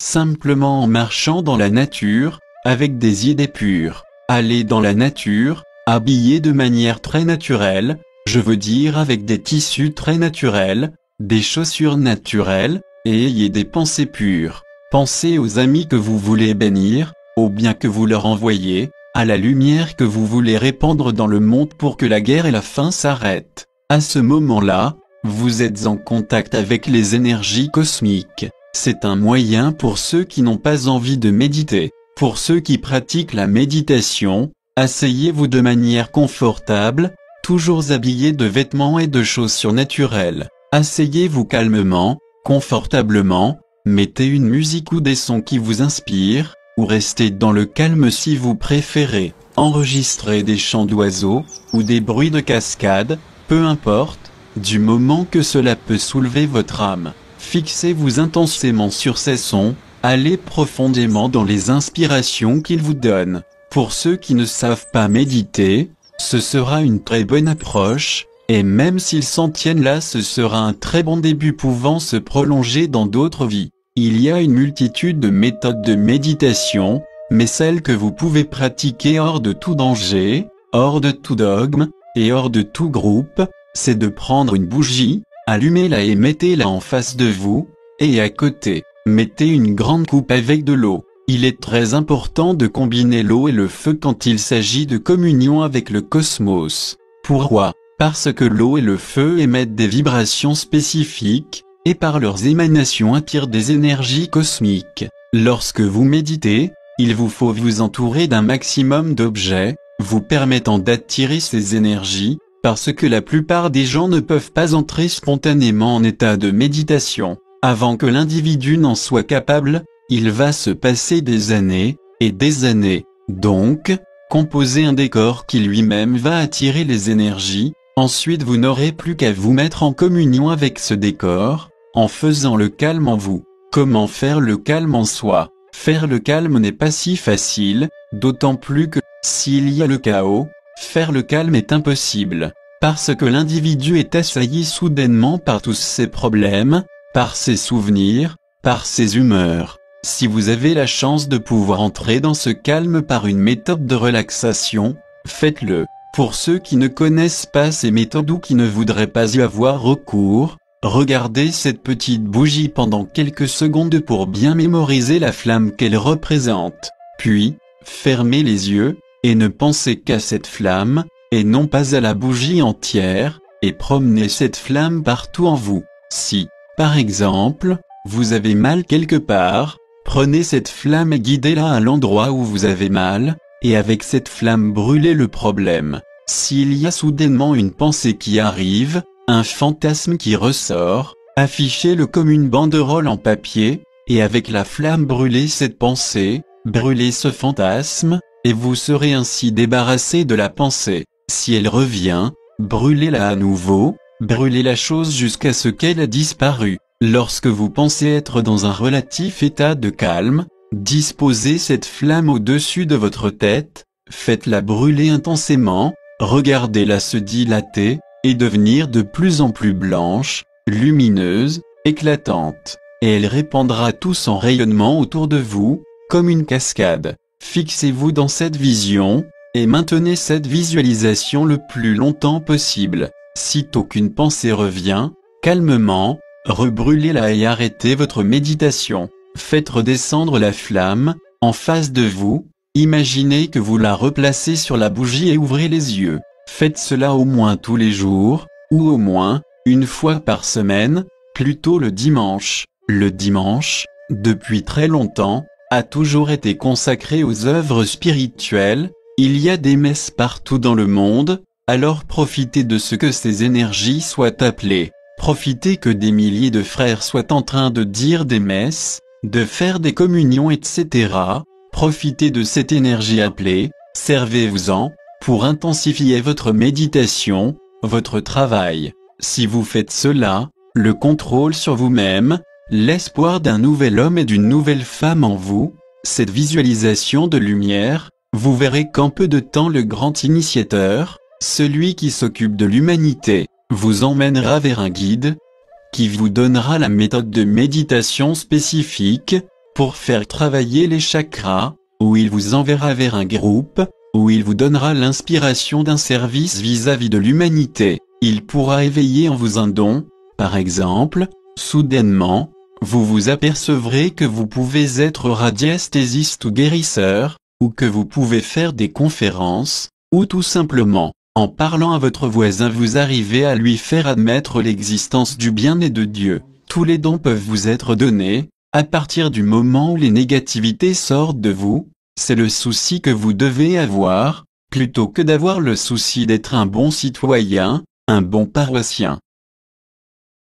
simplement en marchant dans la nature, avec des idées pures. Allez dans la nature, habillé de manière très naturelle, je veux dire avec des tissus très naturels, des chaussures naturelles, et ayez des pensées pures. Pensez aux amis que vous voulez bénir, au bien que vous leur envoyez, à la lumière que vous voulez répandre dans le monde pour que la guerre et la faim s'arrêtent. À ce moment-là, vous êtes en contact avec les énergies cosmiques. C'est un moyen pour ceux qui n'ont pas envie de méditer. Pour ceux qui pratiquent la méditation, asseyez-vous de manière confortable, toujours habillé de vêtements et de chaussures naturelles. Asseyez-vous calmement, confortablement, mettez une musique ou des sons qui vous inspirent, ou restez dans le calme si vous préférez. Enregistrez des chants d'oiseaux, ou des bruits de cascade, peu importe, du moment que cela peut soulever votre âme. Fixez-vous intensément sur ces sons, allez profondément dans les inspirations qu'ils vous donnent. Pour ceux qui ne savent pas méditer, ce sera une très bonne approche, et même s'ils s'en tiennent là, ce sera un très bon début pouvant se prolonger dans d'autres vies. Il y a une multitude de méthodes de méditation, mais celle que vous pouvez pratiquer hors de tout danger, hors de tout dogme, et hors de tout groupe, c'est de prendre une bougie, allumez-la et mettez-la en face de vous, et à côté, mettez une grande coupe avec de l'eau. Il est très important de combiner l'eau et le feu quand il s'agit de communion avec le cosmos. Pourquoi? Parce que l'eau et le feu émettent des vibrations spécifiques, et par leurs émanations attirent des énergies cosmiques. Lorsque vous méditez, il vous faut vous entourer d'un maximum d'objets, vous permettant d'attirer ces énergies, parce que la plupart des gens ne peuvent pas entrer spontanément en état de méditation. Avant que l'individu n'en soit capable, il va se passer des années, et des années. Donc, composez un décor qui lui-même va attirer les énergies, ensuite vous n'aurez plus qu'à vous mettre en communion avec ce décor, en faisant le calme en vous. Comment faire le calme en soi? Faire le calme n'est pas si facile, d'autant plus que, s'il y a le chaos, faire le calme est impossible, parce que l'individu est assailli soudainement par tous ses problèmes, par ses souvenirs, par ses humeurs. Si vous avez la chance de pouvoir entrer dans ce calme par une méthode de relaxation, faites-le. Pour ceux qui ne connaissent pas ces méthodes ou qui ne voudraient pas y avoir recours, regardez cette petite bougie pendant quelques secondes pour bien mémoriser la flamme qu'elle représente. Puis, fermez les yeux, et ne pensez qu'à cette flamme, et non pas à la bougie entière, et promenez cette flamme partout en vous. Si, par exemple, vous avez mal quelque part, prenez cette flamme et guidez-la à l'endroit où vous avez mal, et avec cette flamme brûlez le problème. S'il y a soudainement une pensée qui arrive, un fantasme qui ressort, affichez-le comme une banderole en papier, et avec la flamme brûlez cette pensée, brûlez ce fantasme, et vous serez ainsi débarrassé de la pensée. Si elle revient, brûlez-la à nouveau, brûlez la chose jusqu'à ce qu'elle ait disparu. Lorsque vous pensez être dans un relatif état de calme, disposez cette flamme au-dessus de votre tête, faites-la brûler intensément, regardez-la se dilater, et devenir de plus en plus blanche, lumineuse, éclatante, et elle répandra tout son rayonnement autour de vous, comme une cascade. Fixez-vous dans cette vision, et maintenez cette visualisation le plus longtemps possible. Sitôt qu'une pensée revient, calmement, rebrûlez-la et arrêtez votre méditation. Faites redescendre la flamme, en face de vous, imaginez que vous la replacez sur la bougie et ouvrez les yeux. Faites cela au moins tous les jours, ou au moins, une fois par semaine, plutôt le dimanche. Le dimanche, depuis très longtemps, a toujours été consacré aux œuvres spirituelles, il y a des messes partout dans le monde, alors profitez de ce que ces énergies soient appelées. Profitez que des milliers de frères soient en train de dire des messes, de faire des communions etc. Profitez de cette énergie appelée, servez-vous-en, pour intensifier votre méditation, votre travail. Si vous faites cela, le contrôle sur vous-même, l'espoir d'un nouvel homme et d'une nouvelle femme en vous, cette visualisation de lumière, vous verrez qu'en peu de temps le grand initiateur, celui qui s'occupe de l'humanité, vous emmènera vers un guide, qui vous donnera la méthode de méditation spécifique, pour faire travailler les chakras, ou il vous enverra vers un groupe, où il vous donnera l'inspiration d'un service vis-à-vis de l'humanité. Il pourra éveiller en vous un don, par exemple, soudainement, vous vous apercevrez que vous pouvez être radiesthésiste ou guérisseur, ou que vous pouvez faire des conférences, ou tout simplement, en parlant à votre voisin vous arrivez à lui faire admettre l'existence du bien et de Dieu. Tous les dons peuvent vous être donnés, à partir du moment où les négativités sortent de vous. C'est le souci que vous devez avoir, plutôt que d'avoir le souci d'être un bon citoyen, un bon paroissien.